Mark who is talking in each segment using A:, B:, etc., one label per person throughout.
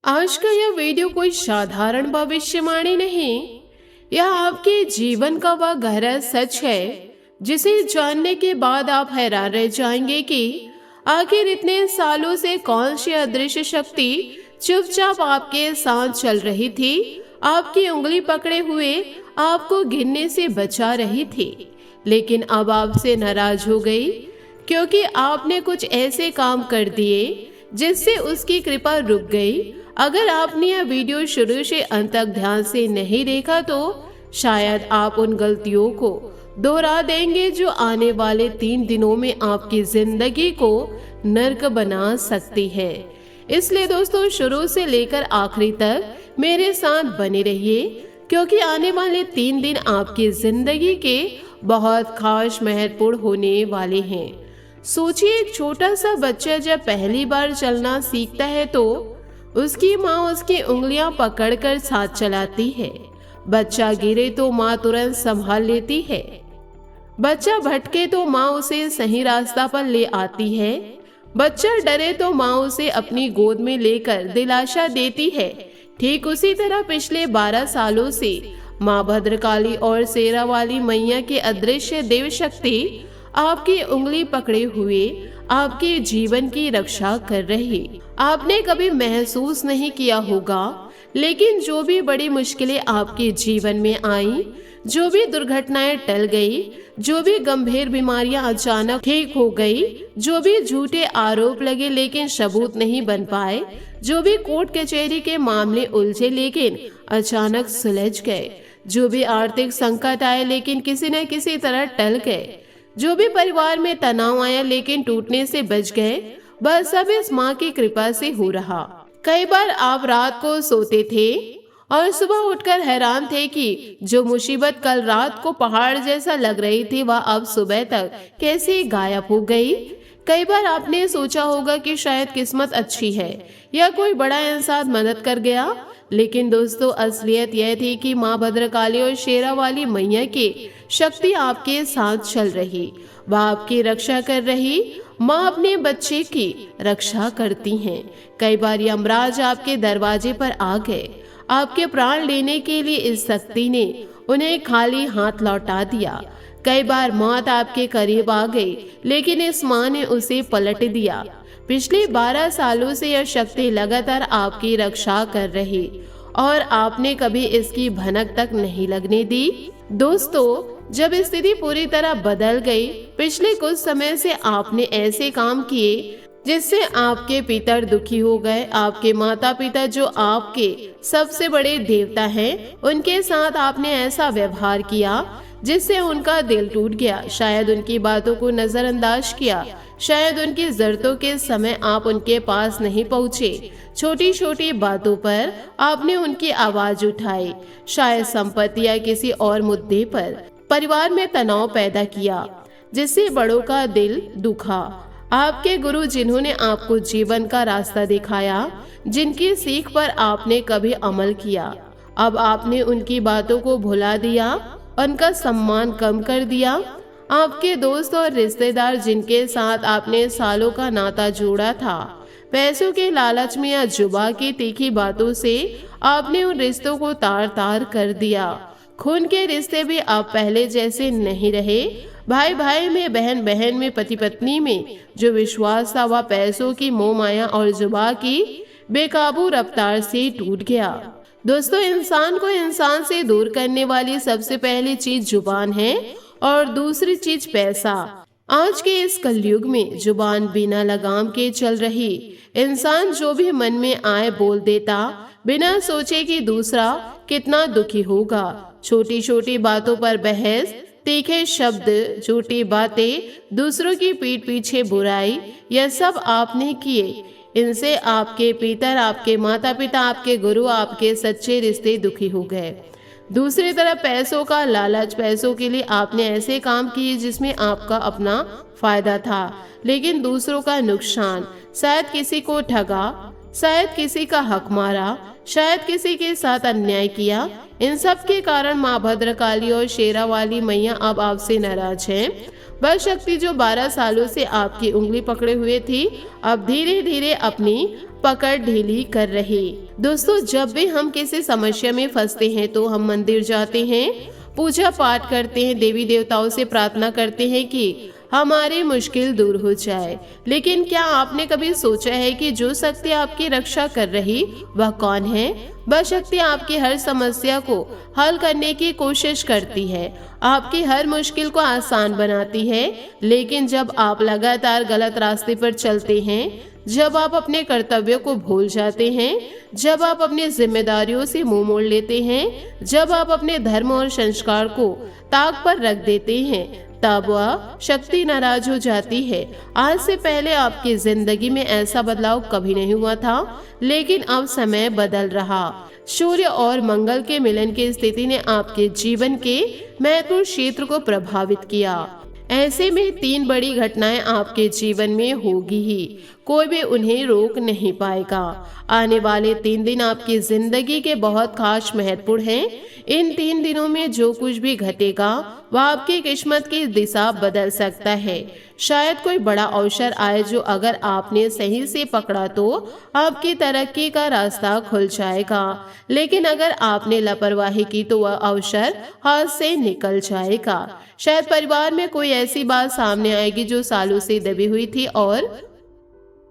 A: आज का यह वीडियो कोई साधारण भविष्यवाणी नहीं, यह आपके जीवन का वह गहरा सच है जिसे जानने के बाद आप हैरान रह जाएंगे कि आखिर इतने सालों से कौन सी अदृश्य शक्ति चुपचाप आपके साथ चल रही थी, आपकी उंगली पकड़े हुए आपको गिरने से बचा रही थी, लेकिन अब आपसे नाराज हो गई क्योंकि आपने कुछ ऐसे काम कर दिए जिससे उसकी कृपा रुक गई। अगर आपने यह वीडियो शुरू से अंत तक ध्यान से नहीं देखा तो शायद आप उन गलतियों को दोहरा देंगे जो आने वाले 3 दिनों में आपकी जिंदगी को नर्क बना सकती है। इसलिए दोस्तों शुरू से लेकर आखिरी तक मेरे साथ बने रहिए क्योंकि आने वाले 3 दिन आपकी जिंदगी के बहुत खास महत्वपूर्ण होने वाले हैं। सोचिए, एक छोटा सा बच्चा जब पहली बार चलना सीखता है तो उसकी माँ उसकी उंगलियां पकड़कर साथ चलाती है। बच्चा गिरे तो माँ तुरंत संभाल लेती है, बच्चा भटके तो माँ उसे सही रास्ता पर ले आती है, बच्चा डरे तो माँ उसे अपनी गोद में लेकर दिलासा देती है। ठीक उसी तरह पिछले 12 सालों से माँ भद्रकाली और शेरावाली मैया की अदृश्य देव शक्ति आपकी उंगली पकड़े हुए आपके जीवन की रक्षा कर रही। आपने कभी महसूस नहीं किया होगा, लेकिन जो भी बड़ी मुश्किलें आपके जीवन में आई, जो भी दुर्घटनाएं टल गई, जो भी गंभीर बीमारियां अचानक ठीक हो गई, जो भी झूठे आरोप लगे लेकिन सबूत नहीं बन पाए, जो भी कोर्ट कचहरी के मामले उलझे लेकिन अचानक सुलझ गए, जो भी आर्थिक संकट आए लेकिन किसी न किसी तरह टल गए, जो भी परिवार में तनाव आया लेकिन टूटने से बच गए, बस सब इस माँ की कृपा से हो रहा। कई बार आप रात को सोते थे और सुबह उठकर हैरान थे कि जो मुसीबत कल रात को पहाड़ जैसा लग रही थी वह अब सुबह तक कैसे गायब हो गई। कई बार आपने सोचा होगा कि शायद किस्मत अच्छी है या कोई बड़ा इंसान मदद कर गया, लेकिन दोस्तों असलियत यह थी कि माँ भद्रकाली और शेरावाली मैया की शक्ति आपके साथ चल रही, वह आपकी रक्षा कर रही। माँ अपने बच्चे की रक्षा करती हैं। कई बार यमराज आपके दरवाजे पर आ गए, आपके प्राण लेने के लिए इस शक्ति ने उन्हें खाली हाथ लौटा दिया। कई बार मौत आपके करीब आ गई, लेकिन इस माँ ने उसे पलट दिया। पिछले 12 सालों से यह शक्ति लगातार आपकी रक्षा कर रही और आपने कभी इसकी भनक तक नहीं लगने दी। दोस्तों, जब स्थिति पूरी तरह बदल गई, पिछले कुछ समय से आपने ऐसे काम किए जिससे आपके पिता दुखी हो गए। आपके माता पिता जो आपके सबसे बड़े देवता हैं, उनके साथ आपने ऐसा व्यवहार किया जिससे उनका दिल टूट गया। शायद उनकी बातों को नजरअंदाज किया, शायद उनकी जरूरतों के समय आप उनके पास नहीं पहुँचे। छोटी छोटी बातों पर आपने उनकी आवाज उठाई, शायद संपत्ति या किसी और मुद्दे पर परिवार में तनाव पैदा किया जिससे बड़ों का दिल दुखा। आपके गुरु जिन्होंने आपको जीवन का रास्ता दिखाया, जिनकी सीख पर आपने कभी अमल किया, अब आपने उनकी बातों को भुला दिया, उनका सम्मान कम कर दिया। आपके दोस्त और रिश्तेदार जिनके साथ आपने सालों का नाता जोड़ा था, पैसों के लालच में या जुबा की तीखी बातों से आपने उन रिश्तों को तार तार कर दिया। खून के रिश्ते भी आप पहले जैसे नहीं रहे। भाई भाई में, बहन बहन में, पति पत्नी में जो विश्वास था वह पैसों की मोह माया और जुबा की बेकाबू रफ्तार से टूट गया। दोस्तों, इंसान को इंसान से दूर करने वाली सबसे पहली चीज जुबान है और दूसरी चीज पैसा। आज के इस कलयुग में जुबान बिना लगाम के चल रही। इंसान जो भी मन में आए बोल देता, बिना सोचे कि दूसरा कितना दुखी होगा। छोटी छोटी बातों पर बहस, तीखे शब्द, झूठी बातें, दूसरों की पीठ पीछे बुराई, यह सब आपने किए। इनसे आपके पितर, आपके माता पिता, आपके गुरु, आपके सच्चे रिश्ते दुखी हो गए। दूसरी तरफ पैसों का लालच, पैसों के लिए आपने ऐसे काम किए जिसमें आपका अपना फायदा था लेकिन दूसरों का नुकसान। शायद किसी को ठगा, शायद किसी का हक मारा, शायद किसी के साथ अन्याय किया। इन सब के कारण माँ भद्रकाली और शेरावाली मैया अब आपसे नाराज हैं। वह शक्ति जो 12 सालों से आपकी उंगली पकड़े हुए थी, अब धीरे धीरे अपनी पकड़ ढीली कर रही। दोस्तों, जब भी हम किसी समस्या में फंसते हैं तो हम मंदिर जाते हैं, पूजा पाठ करते हैं, देवी देवताओं से प्रार्थना करते हैं कि हमारी मुश्किल दूर हो जाए। लेकिन क्या आपने कभी सोचा है कि जो शक्ति आपकी रक्षा कर रही वह कौन है? वह शक्ति आपकी हर समस्या को हल करने की कोशिश करती है, आपकी हर मुश्किल को आसान बनाती है। लेकिन जब आप लगातार गलत रास्ते पर चलते हैं, जब आप अपने कर्तव्यों को भूल जाते हैं, जब आप अपनी जिम्मेदारियों से मुंह मोड़ लेते हैं, जब आप अपने धर्म और संस्कार को ताक पर रख देते हैं, तब वह शक्ति नाराज हो जाती है। आज से पहले आपकी जिंदगी में ऐसा बदलाव कभी नहीं हुआ था, लेकिन अब समय बदल रहा। सूर्य और मंगल के मिलन की स्थिति ने आपके जीवन के महत्वपूर्ण क्षेत्र को प्रभावित किया। ऐसे में 3 बड़ी घटनाएं आपके जीवन में होगी ही, कोई भी उन्हें रोक नहीं पाएगा। आने वाले 3 दिन आपकी जिंदगी के बहुत खास महत्वपूर्ण हैं। इन 3 दिनों में जो कुछ भी घटेगा वह आपकी किस्मत की दिशा बदल सकता है। शायद कोई बड़ा अवसर आए जो अगर आपने सही से पकड़ा तो आपकी तरक्की का रास्ता खुल जाएगा, लेकिन अगर आपने लापरवाही की तो वह अवसर हाथ से निकल जाएगा। शायद परिवार में कोई ऐसी बात सामने आएगी जो सालों से दबी हुई थी और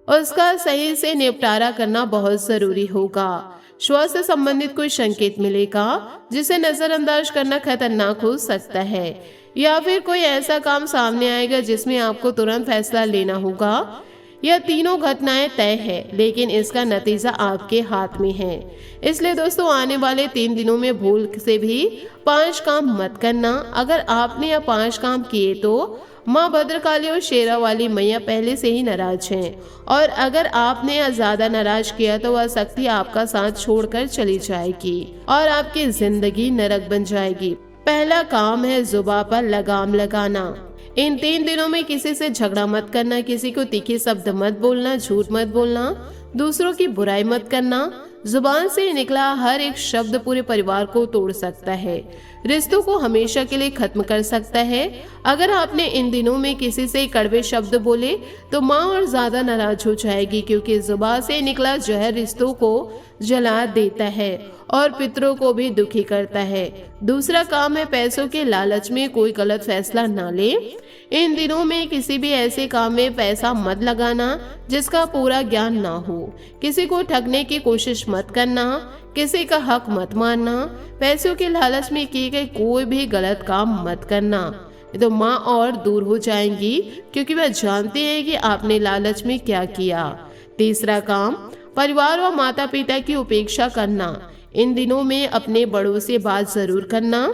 A: उसका सही से निपटारा करना बहुत जरूरी होगा। स्वास्थ्य से संबंधित कोई संकेत मिलेगा जिसे नजरअंदाज करना खतरनाक हो सकता है, या फिर कोई ऐसा काम सामने आएगा जिसमें आपको तुरंत फैसला लेना होगा। यह तीनों घटनाएं तय है, लेकिन इसका नतीजा आपके हाथ में है। इसलिए दोस्तों, आने वाले 3 दिनों में भूल से भी 5 काम मत करना। अगर आपने यह 5 काम किए तो माँ भद्रकाली और शेरा वाली मैया पहले से ही नाराज हैं, और अगर आपने यह ज्यादा नाराज किया तो वह शक्ति आपका साथ छोड़कर चली जाएगी और आपकी जिंदगी नरक बन जाएगी। पहला काम है जुबान पर लगाम लगाना। इन 3 दिनों में किसी से झगड़ा मत करना, किसी को तीखे शब्द मत बोलना, झूठ मत बोलना, दूसरों की बुराई मत करना। जुबान से निकला हर एक शब्द पूरे परिवार को तोड़ सकता है, रिश्तों को हमेशा के लिए खत्म कर सकता है। अगर आपने इन दिनों में किसी से कड़वे शब्द बोले तो माँ और ज्यादा नाराज हो जाएगी, क्योंकि जुबान से निकला जहर रिश्तों को जला देता है और पितरों को भी दुखी करता है। दूसरा काम है पैसों के लालच में कोई गलत फैसला ना ले। इन दिनों में किसी भी ऐसे काम में पैसा मत लगाना जिसका पूरा ज्ञान ना हो। किसी को ठगने की कोशिश मत करना, किसी का हक मत मारना। पैसों के लालच में किए गए कोई भी गलत काम मत करना, तो माँ और दूर हो जाएंगी, क्योंकि वह जानते हैं कि आपने लालच में क्या किया। तीसरा काम, परिवार व माता पिता की उपेक्षा करना। इन दिनों में अपने बड़ों से बात जरूर करना,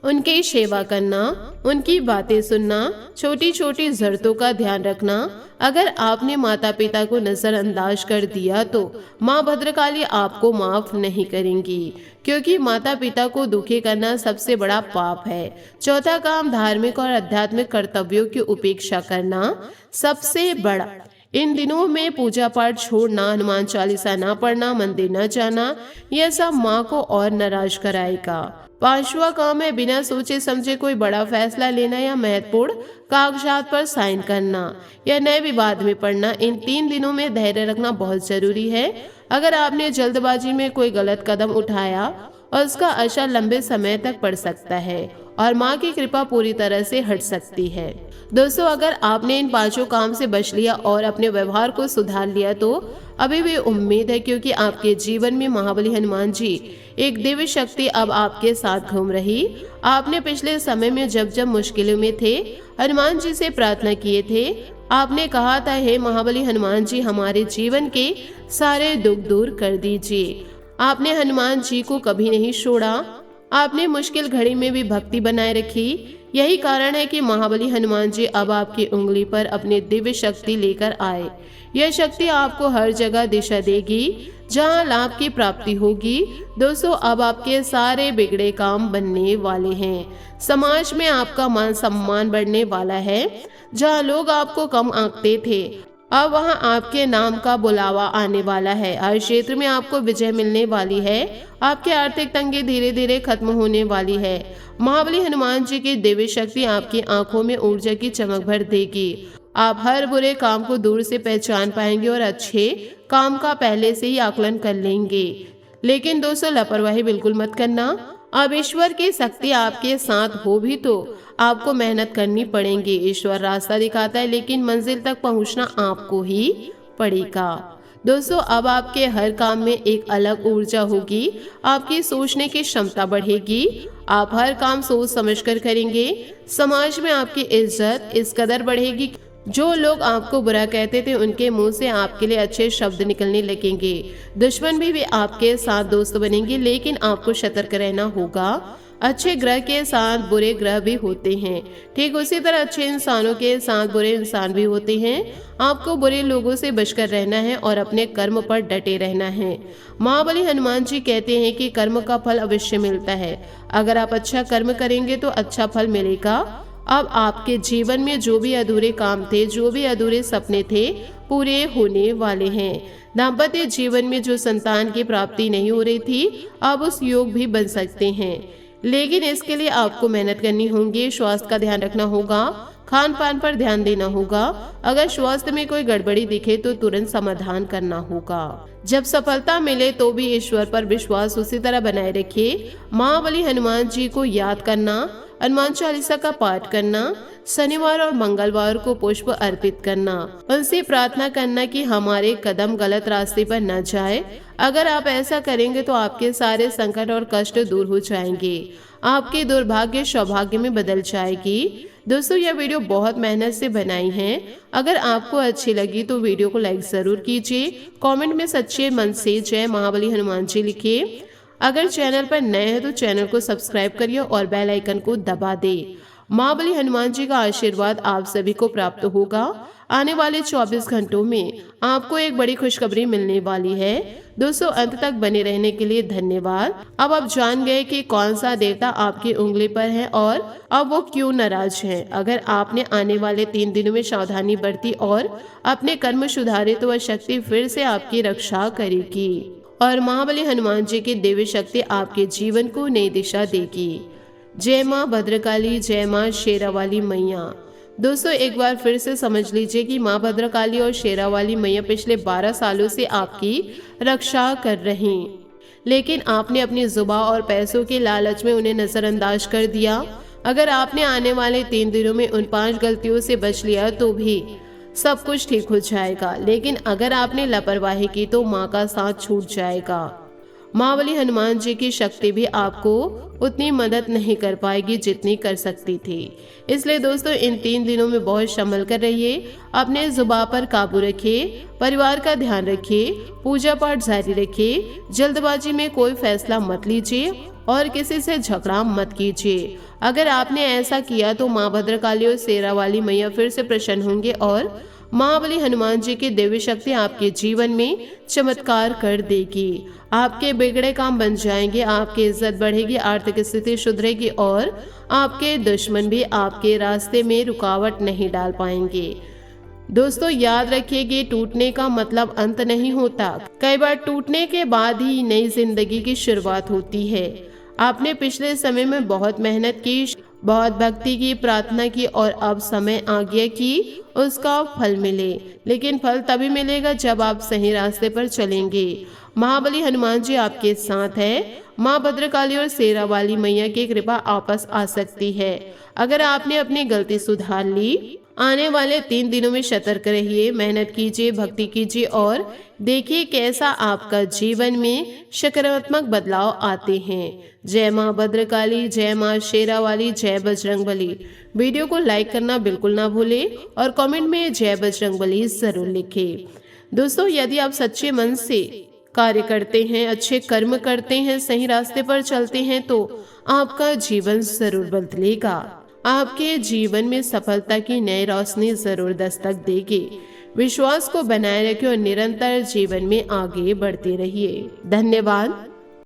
A: उनकी सेवा करना, उनकी बातें सुनना, छोटी छोटी जरूरतों का ध्यान रखना। अगर आपने माता पिता को नजरअंदाज कर दिया तो माँ भद्रकाली आपको माफ नहीं करेंगी, क्योंकि माता पिता को दुखी करना सबसे बड़ा पाप है। चौथा काम, धार्मिक और आध्यात्मिक कर्तव्यों की उपेक्षा करना सबसे बड़ा। इन दिनों में पूजा पाठ छोड़ना, हनुमान चालीसा ना पढ़ना, मंदिर न जाना, यह सब माँ को और नाराज कराएगा। 5वां काम है बिना सोचे समझे कोई बड़ा फैसला लेना या महत्वपूर्ण कागजात पर साइन करना या नए विवाद में पड़ना। इन 3 दिनों में धैर्य रखना बहुत जरूरी है। अगर आपने जल्दबाजी में कोई गलत कदम उठाया और उसका असर लंबे समय तक पड़ सकता है और माँ की कृपा पूरी तरह से हट सकती है। दोस्तों, अगर आपने इन 5 काम से बच लिया और अपने व्यवहार को सुधार लिया तो अभी भी उम्मीद है, क्योंकि आपके जीवन में महाबली हनुमान जी एक दिव्य शक्ति अब आपके साथ घूम रही। आपने पिछले समय में जब जब मुश्किलों में थे हनुमान जी से प्रार्थना किए थे। आपने कहा था, हे महाबली हनुमान जी, हमारे जीवन के सारे दुख दूर कर दीजिए। आपने हनुमान जी को कभी नहीं छोड़ा। आपने मुश्किल घड़ी में भी भक्ति बनाए रखी। यही कारण है कि महाबली हनुमान जी अब आपकी उंगली पर अपनी दिव्य शक्ति लेकर आए। यह शक्ति आपको हर जगह दिशा देगी जहां लाभ की प्राप्ति होगी। दोस्तों, अब आपके सारे बिगड़े काम बनने वाले हैं। समाज में आपका मान सम्मान बढ़ने वाला है। जहां लोग आपको कम आंकते थे, अब वहां आपके नाम का बुलावा आने वाला है। हर क्षेत्र में आपको विजय मिलने वाली है। आपकी आर्थिक तंगी धीरे धीरे खत्म होने वाली है। महाबली हनुमान जी की दिव्य शक्ति आपकी आंखों में ऊर्जा की चमक भर देगी आप हर बुरे काम को दूर से पहचान पाएंगे और अच्छे काम का पहले से ही आकलन कर लेंगे। लेकिन दोस्तों, लापरवाही बिल्कुल मत करना। अब ईश्वर की शक्ति आपके साथ हो भी तो आपको मेहनत करनी पड़ेगी। ईश्वर रास्ता दिखाता है, लेकिन मंजिल तक पहुंचना आपको ही पड़ेगा। दोस्तों, अब आपके हर काम में एक अलग ऊर्जा होगी, आपकी सोचने की क्षमता बढ़ेगी, आप हर काम सोच समझकर करेंगे। समाज में आपकी इज्जत इस कदर बढ़ेगी, जो लोग आपको बुरा कहते थे उनके मुंह से आपके लिए अच्छे शब्द निकलने लगेंगे। दुश्मन भी आपके साथ दोस्त बनेंगे, लेकिन आपको सतर्क रहना होगा। अच्छे ग्रह के साथ बुरे ग्रह भी होते हैं, ठीक उसी तरह अच्छे इंसानों के साथ बुरे इंसान भी होते हैं। आपको बुरे लोगों से बचकर रहना है और अपने कर्म पर डटे रहना है। महाबली हनुमान जी कहते हैं कि कर्म का फल अवश्य मिलता है। अगर आप अच्छा कर्म करेंगे तो अच्छा फल मिलेगा। अब आपके जीवन में जो भी अधूरे काम थे, जो भी अधूरे सपने थे, पूरे होने वाले हैं। दाम्पत्य जीवन में जो संतान की प्राप्ति नहीं हो रही थी, अब उस योग भी बन सकते हैं, लेकिन इसके लिए आपको मेहनत करनी होगी। स्वास्थ्य का ध्यान रखना होगा, खान पान पर ध्यान देना होगा। अगर स्वास्थ्य में कोई गड़बड़ी दिखे तो तुरंत समाधान करना होगा। जब सफलता मिले तो भी ईश्वर पर विश्वास उसी तरह बनाए रखिए। महाबली हनुमान जी को याद करना, हनुमान चालीसा का पाठ करना, शनिवार और मंगलवार को पुष्प अर्पित करना, उनसे प्रार्थना करना कि हमारे कदम गलत रास्ते पर न जाए। अगर आप ऐसा करेंगे तो आपके सारे संकट और कष्ट दूर हो जाएंगे, आपके दुर्भाग्य सौभाग्य में बदल जाएगी। दोस्तों, यह वीडियो बहुत मेहनत से बनाई है। अगर आपको अच्छी लगी तो वीडियो को लाइक जरूर कीजिए। कमेंट में सच्चे मन से जय महाबली हनुमान जी लिखिए। अगर चैनल पर नए हैं तो चैनल को सब्सक्राइब करिए और बेल आइकन को दबा दे। महाबली हनुमान जी का आशीर्वाद आप सभी को प्राप्त होगा। आने वाले 24 घंटों में आपको एक बड़ी खुशखबरी मिलने वाली है। दोस्तों, अंत तक बने रहने के लिए धन्यवाद। अब आप जान गए कि कौन सा देवता आपकी उंगली पर है और अब वो क्यों नाराज है। अगर आपने आने वाले 3 दिनों में सावधानी बरती और अपने कर्म सुधारे तो वह शक्ति फिर से आपकी रक्षा करेगी और महाबली हनुमान जी की दिव्य शक्ति आपके जीवन को नई दिशा देगी। जय माँ भद्रकाली, जय माँ शेरावाली मैया। दोस्तों, एक बार फिर से समझ लीजिए कि माँ भद्रकाली और शेरावाली मैया पिछले 12 सालों से आपकी रक्षा कर रही, लेकिन आपने अपनी जुबान और पैसों के लालच में उन्हें नजरअंदाज कर दिया। अगर आपने आने वाले 3 दिनों में उन 5 गलतियों से बच लिया तो भी सब कुछ ठीक हो जाएगा, लेकिन अगर आपने लापरवाही की तो माँ का साथ छूट जाएगा। महाबली हनुमान जी की शक्ति भी आपको उतनी मदद नहीं कर पाएगी जितनी कर सकती थी। इसलिए दोस्तों, इन 3 दिनों में बहुत संभल कर रहिए, अपने जुबान पर काबू रखिए, परिवार का ध्यान रखिए, पूजा पाठ जारी रखिए, जल्दबाजी में कोई फैसला मत लीजिए और किसी से झगड़ा मत कीजिए। अगर आपने ऐसा किया तो माँ भद्रकाली और शेरावाली मैया फिर से प्रसन्न होंगे और महाबली हनुमान जी की दिव्य शक्ति आपके जीवन में चमत्कार कर देगी। आपके बिगड़े काम बन जाएंगे, आपकी इज्जत बढ़ेगी, आर्थिक स्थिति सुधरेगी और आपके दुश्मन भी आपके रास्ते में रुकावट नहीं डाल पाएंगे। दोस्तों, याद रखिए कि टूटने का मतलब अंत नहीं होता, कई बार टूटने के बाद ही नई जिंदगी की शुरुआत होती है। आपने पिछले समय में बहुत मेहनत की, बहुत भक्ति की, प्रार्थना की और अब समय आ गया कि उसका फल मिले, लेकिन फल तभी मिलेगा जब आप सही रास्ते पर चलेंगे। महाबली हनुमान जी आपके साथ है। माँ भद्रकाली और शेरावाली मैया की कृपा आपस आ सकती है। अगर आपने अपनी गलती सुधार ली, आने वाले 3 दिनों में सतर्क रहिए, मेहनत कीजिए, भक्ति कीजिए और देखिए कैसा आपका जीवन में सकारात्मक बदलाव आते हैं। जय माँ भद्रकाली, जय माँ शेरावाली, जय बजरंगबली। वीडियो को लाइक करना बिल्कुल ना भूलें और कमेंट में जय बजरंगबली जरूर लिखें। दोस्तों, यदि आप सच्चे मन से कार्य करते हैं, अच्छे कर्म करते हैं, सही रास्ते पर चलते हैं तो आपका जीवन जरूर बदलेगा। आपके जीवन में सफलता की नई रोशनी जरूर दस्तक देगी। विश्वास को बनाए रखें और निरंतर जीवन में आगे बढ़ते रहिए। धन्यवाद।